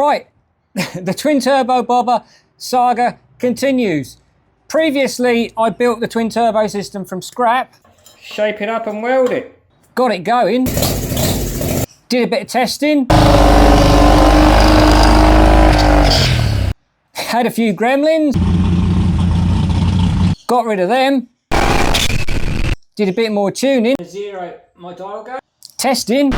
Right, the twin turbo bobber saga continues. Previously, I built the twin turbo system from scrap, shape it up and weld it. Got it going, did a bit of testing, had a few gremlins, got rid of them, did a bit more tuning, zero my dial go, testing,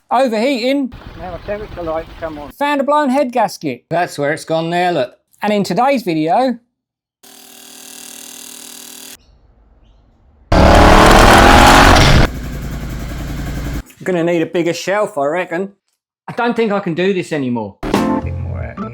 overheating. Now my temperature lights come on. Found a blown head gasket. That's where it's gone there, look. And in today's video, I'm gonna need a bigger shelf, I reckon. I don't think I can do this anymore. A bit more out here.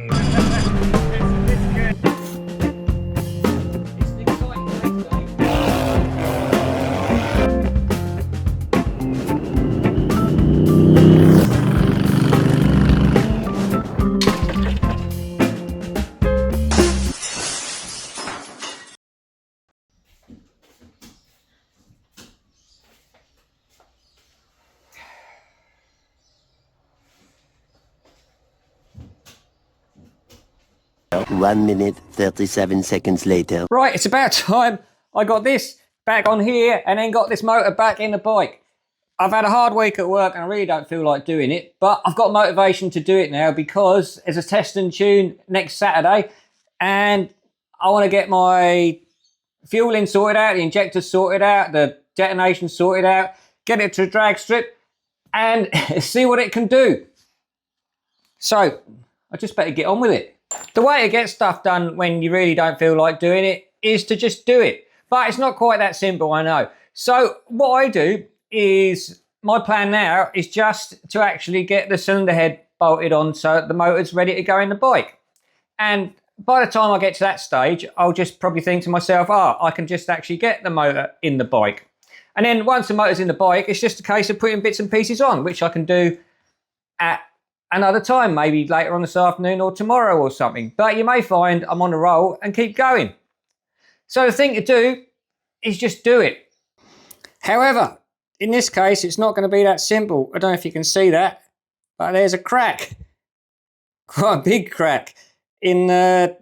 One minute, 37 seconds later. Right, it's about time I got this back on here and then got this motor back in the bike. I've had a hard week at work and I really don't feel like doing it, but I've got motivation to do it now because there's a test and tune next Saturday and I want to get my fueling sorted out, the injectors sorted out, the detonation sorted out, get it to a drag strip and see what it can do. So I just better get on with it. The way to get stuff done when you really don't feel like doing it is to just do it. But it's not quite that simple, I know. So what I do is, my plan now is just to actually get the cylinder head bolted on so the motor's ready to go in the bike. And by the time I get to that stage, I'll just probably think to myself, I can just actually get the motor in the bike. And then once the motor's in the bike, it's just a case of putting bits and pieces on, which I can do at another time, maybe later on this afternoon or tomorrow or something. But you may find I'm on a roll and keep going. So the thing to do is just do it. However, in this case, it's not going to be that simple. I don't know if you can see that, but there's a crack, quite a big crack in the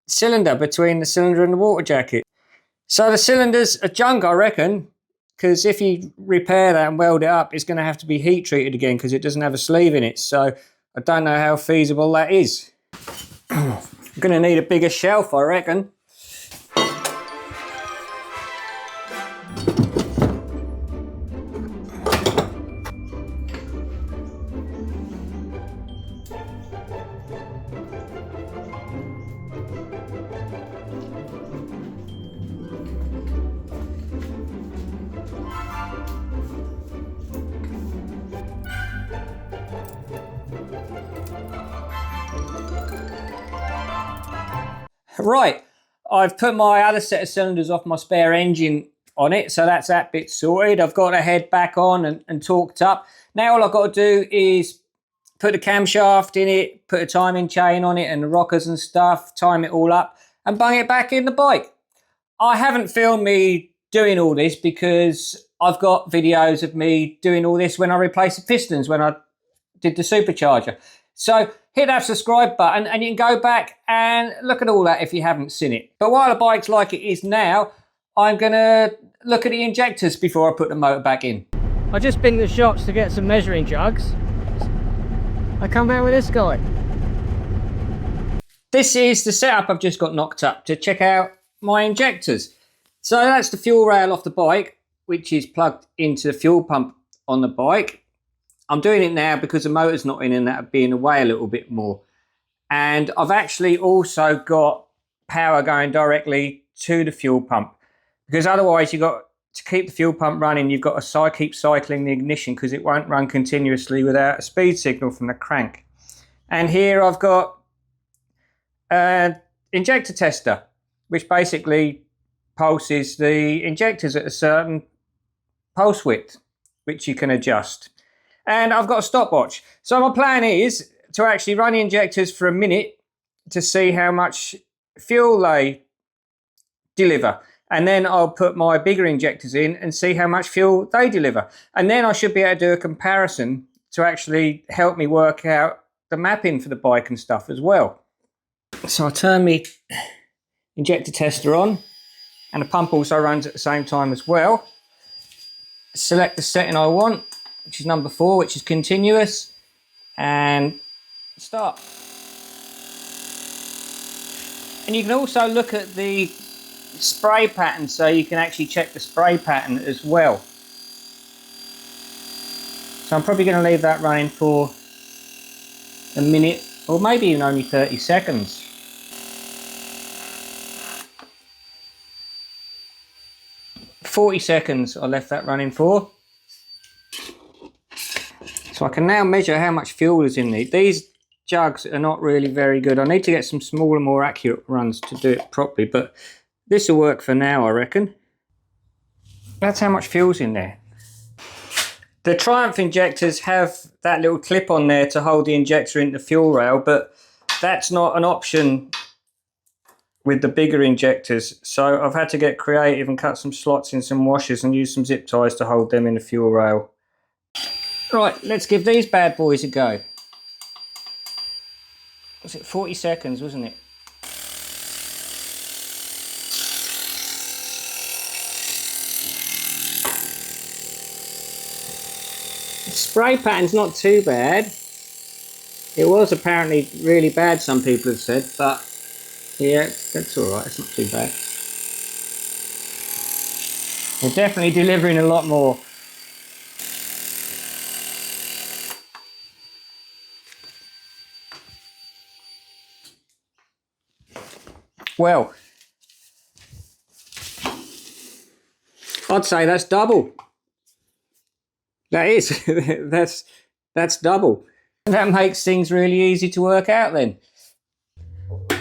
cylinder, between the cylinder and the water jacket. So the cylinder's a junk, I reckon, because if you repair that and weld it up, it's going to have to be heat treated again because it doesn't have a sleeve in it. So I don't know how feasible that is. I'm going to need a bigger shelf, I reckon. Right, I've put my other set of cylinders off my spare engine on it, so that's that bit sorted. I've got the head back on and torqued up. Now all I've got to do is put the camshaft in it, put a timing chain on it and the rockers and stuff, time it all up and bung it back in the bike. I haven't filmed me doing all this because I've got videos of me doing all this when I replaced the pistons, when I did the supercharger. So hit that subscribe button and you can go back and look at all that if you haven't seen it. But while the bike's like it is now, I'm going to look at the injectors before I put the motor back in. I just been to the shops to get some measuring jugs. I come out with this guy. This is the setup I've just got knocked up to check out my injectors. So that's the fuel rail off the bike, which is plugged into the fuel pump on the bike. I'm doing it now because the motor's not in and that'll be in the way a little bit more. And I've actually also got power going directly to the fuel pump, because otherwise you've got to keep the fuel pump running. You've got to keep cycling the ignition because it won't run continuously without a speed signal from the crank. And here I've got an injector tester, which basically pulses the injectors at a certain pulse width, which you can adjust. And I've got a stopwatch. So my plan is to actually run the injectors for a minute to see how much fuel they deliver. And then I'll put my bigger injectors in and see how much fuel they deliver. And then I should be able to do a comparison to actually help me work out the map in for the bike and stuff as well. So I turn my injector tester on, and the pump also runs at the same time as well. Select the setting I want, which is number 4, which is continuous, and start. And you can also look at the spray pattern, so you can actually check the spray pattern as well. So I'm probably going to leave that running for a minute, or maybe even only 30 seconds. .40 I left that running for. So I can now measure how much fuel is in these. These jugs are not really very good. I need to get some smaller, more accurate runs to do it properly, but this will work for now, I reckon. That's how much fuel's in there. The Triumph injectors have that little clip on there to hold the injector into the fuel rail, but that's not an option with the bigger injectors. So I've had to get creative and cut some slots in some washers and use some zip ties to hold them in the fuel rail. Right, let's give these bad boys a go. Was it 40 seconds, wasn't it? The spray pattern's not too bad. It was apparently really bad, some people have said, but yeah, that's alright, it's not too bad. We're definitely delivering a lot more. Well, I'd say that's double. That is, that's double. That makes things really easy to work out then.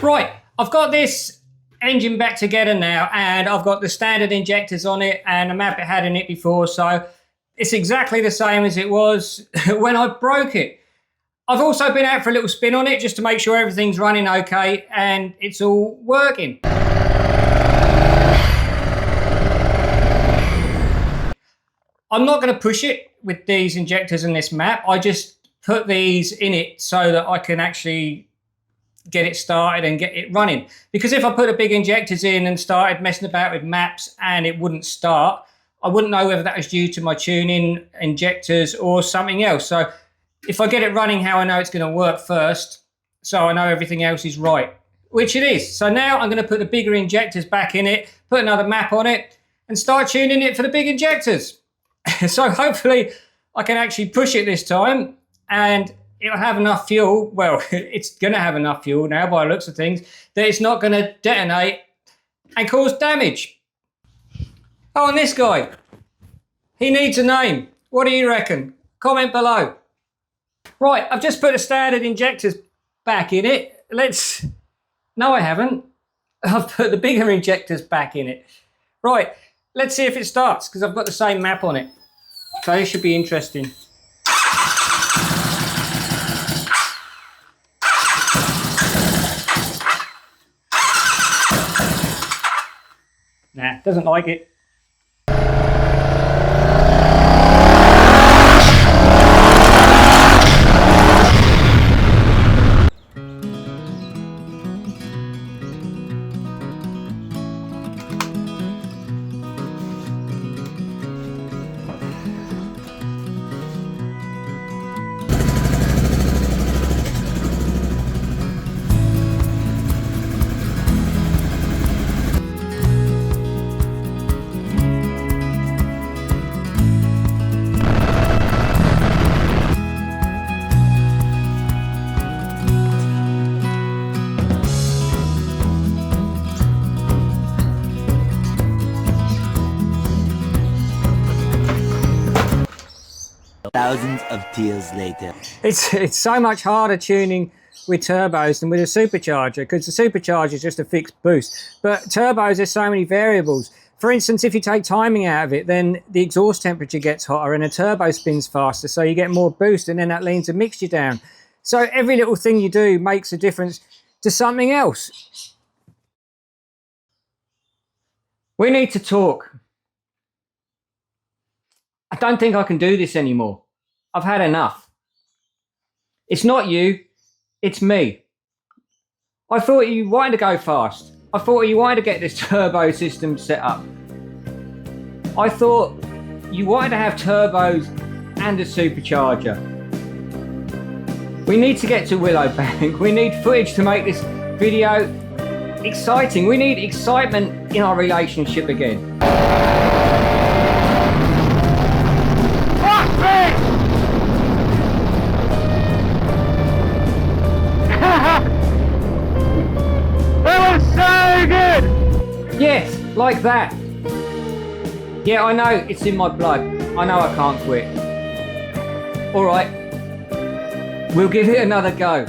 Right, I've got this engine back together now, and I've got the standard injectors on it and the map it had in it before, so it's exactly the same as it was when I broke it. I've also been out for a little spin on it just to make sure everything's running okay and it's all working. I'm not going to push it with these injectors and this map. I just put these in it so that I can actually get it started and get it running. Because if I put the big injectors in and started messing about with maps and it wouldn't start, I wouldn't know whether that was due to my tuning, injectors, or something else. So if I get it running how I know it's going to work first, so I know everything else is right, which it is. So now I'm going to put the bigger injectors back in it, put another map on it, and start tuning it for the big injectors. So hopefully I can actually push it this time and it'll have enough fuel. Well, it's going to have enough fuel now by the looks of things, that it's not going to detonate and cause damage. Oh, and this guy, he needs a name. What do you reckon? Comment below. Right, I've just put the standard injectors back in it. No, I haven't. I've put the bigger injectors back in it. Right, let's see if it starts, because I've got the same map on it. So this should be interesting. Nah, doesn't like it. Thousands of tears later. It's so much harder tuning with turbos than with a supercharger, because the supercharger is just a fixed boost. But turbos, there's so many variables. For instance, if you take timing out of it, then the exhaust temperature gets hotter and a turbo spins faster, so you get more boost, and then that leans the mixture down. So every little thing you do makes a difference to something else. We need to talk. I don't think I can do this anymore. I've had enough. It's not you, It's me. I thought you wanted to go fast. I thought you wanted to get this turbo system set up. I thought you wanted to have turbos and a supercharger. We need to get to Willowbank. We need footage to make this video exciting. We need excitement in our relationship again. Fuck me! That was so good! Yes, like that. Yeah, I know it's in my blood. I know I can't quit. Alright, we'll give it another go.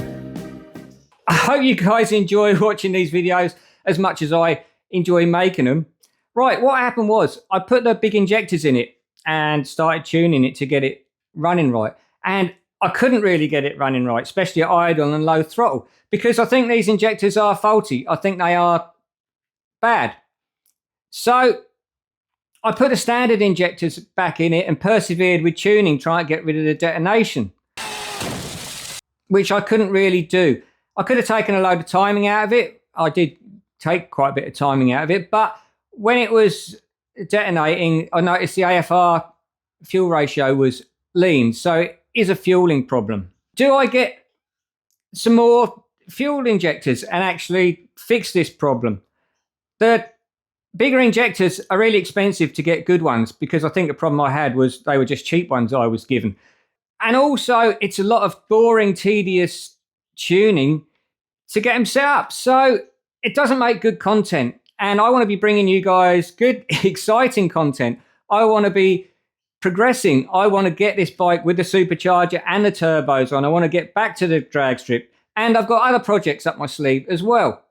I hope you guys enjoy watching these videos as much as I enjoy making them. Right, what happened was I put the big injectors in it and started tuning it to get it running right. And I couldn't really get it running right, especially at idle and low throttle, because I think these injectors are faulty. I think they are bad. So I put the standard injectors back in it and persevered with tuning, trying to get rid of the detonation, which I couldn't really do. I could have taken a load of timing out of it. I did take quite a bit of timing out of it, but when it was detonating, I noticed the AFR fuel ratio was lean, so it is a fueling problem. Do I get some more fuel injectors and actually fix this problem? The bigger injectors are really expensive to get good ones, because I think the problem I had was they were just cheap ones I was given. And also, it's a lot of boring, tedious tuning to get them set up. So it doesn't make good content. And I want to be bringing you guys good, exciting content. I want to be progressing. I want to get this bike with the supercharger and the turbos on. I want to get back to the drag strip. And I've got other projects up my sleeve as well.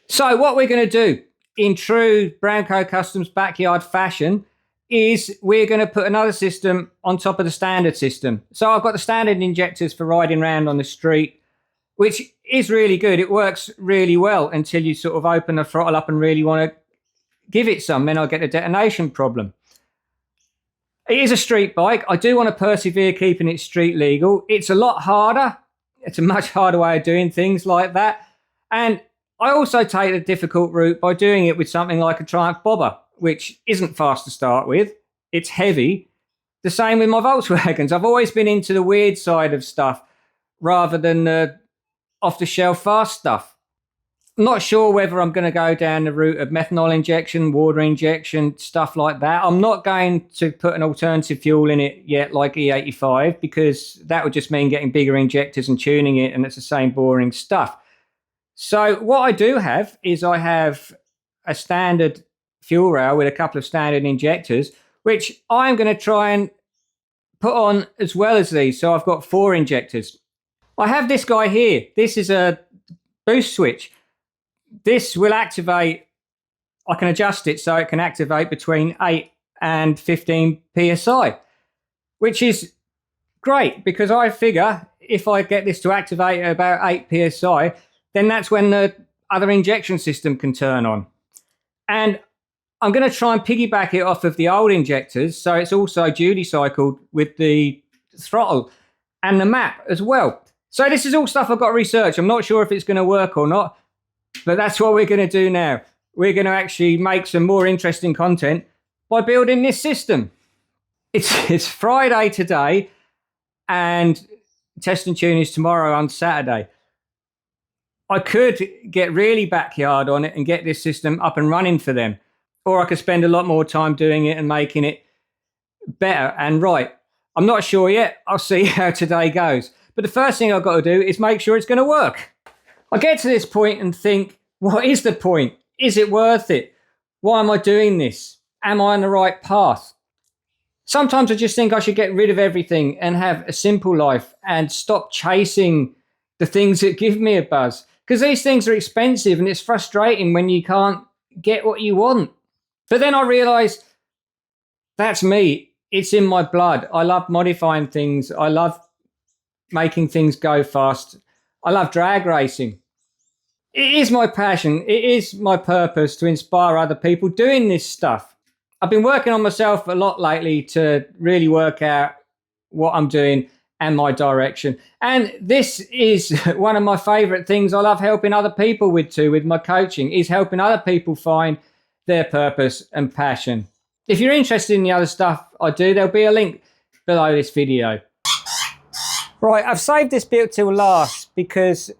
So what we're going to do, in true Brownco Customs backyard fashion, is we're going to put another system on top of the standard system. So I've got the standard injectors for riding around on the street, which is really good. It works really well until you sort of open the throttle up and really want to give it some. Then I'll get a detonation problem. It is a street bike. I do want to persevere keeping it street legal. It's a lot harder. It's a much harder way of doing things like that. And I also take the difficult route by doing it with something like a Triumph Bobber, which isn't fast to start with. It's heavy. The same with my Volkswagens. I've always been into the weird side of stuff rather than the off-the-shelf fast stuff. I'm not sure whether I'm going to go down the route of methanol injection, water injection, stuff like that. I'm not going to put an alternative fuel in it yet, like E85, because that would just mean getting bigger injectors and tuning it, and it's the same boring stuff. So what I do have is I have a standard fuel rail with a couple of standard injectors, which I'm going to try and put on as well as these. So I've got 4 injectors. I have this guy here. This is a boost switch. This will activate, I can adjust it so it can activate between 8 and 15 PSI, which is great, because I figure if I get this to activate at about 8 PSI, then that's when the other injection system can turn on. And I'm going to try and piggyback it off of the old injectors, so it's also duty cycled with the throttle and the map as well. So this is all stuff I've got to research. I'm not sure if it's going to work or not, but that's what we're going to do now. We're going to actually make some more interesting content by building this system. It's Friday today, and test and tune is tomorrow on Saturday. I could get really backyard on it and get this system up and running for them. Or I could spend a lot more time doing it and making it better and right. I'm not sure yet. I'll see how today goes. But the first thing I've got to do is make sure it's going to work. I get to this point and think, what is the point? Is it worth it? Why am I doing this? Am I on the right path? Sometimes I just think I should get rid of everything and have a simple life and stop chasing the things that give me a buzz. Because these things are expensive and it's frustrating when you can't get what you want. But then I realised that's me. It's in my blood. I love modifying things. I love making things go fast. I love drag racing. It is my passion. It is my purpose to inspire other people doing this stuff. I've been working on myself a lot lately to really work out what I'm doing and my direction. And this is one of my favorite things I love helping other people with too, with my coaching, is helping other people find their purpose and passion. If you're interested in the other stuff I do, there'll be a link below this video. Right, I've saved this bit till last because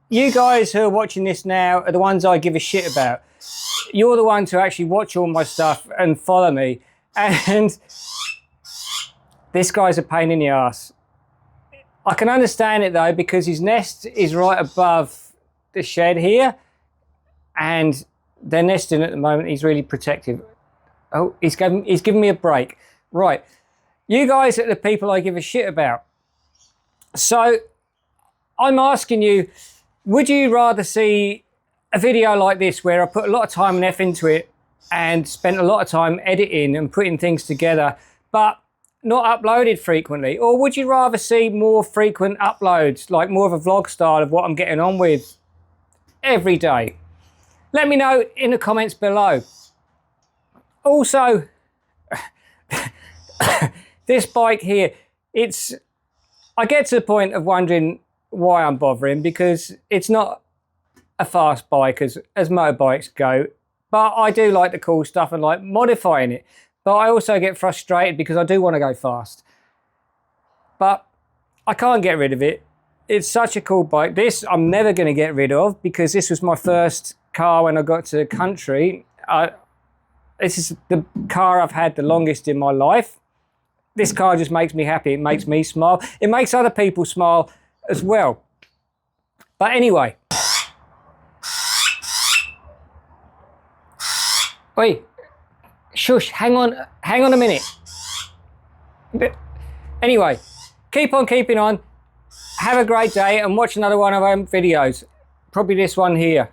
you guys who are watching this now are the ones I give a shit about. You're the ones who actually watch all my stuff and follow me. And this guy's a pain in the ass. I can understand it though, because his nest is right above the shed here, and they're nesting at the moment. He's really protective. Oh, he's giving me a break. Right, you guys are the people I give a shit about. So I'm asking you, would you rather see a video like this where I put a lot of time and effort into it and spent a lot of time editing and putting things together, but not uploaded frequently? Or would you rather see more frequent uploads, like more of a vlog style of what I'm getting on with every day? Let me know in the comments below. Also, this bike here, I get to the point of wondering why I'm bothering, because it's not a fast bike as motorbikes go, but I do like the cool stuff and like modifying it. But I also get frustrated because I do want to go fast, but I can't get rid of it. It's such a cool bike. This I'm never going to get rid of, because this was my first car when I got to the country. This is the car I've had the longest in my life. This car just makes me happy. It makes me smile. It makes other people smile as well. But anyway. Oi, shush, hang on a minute. Anyway, keep on keeping on. Have a great day and watch another one of our videos. Probably this one here.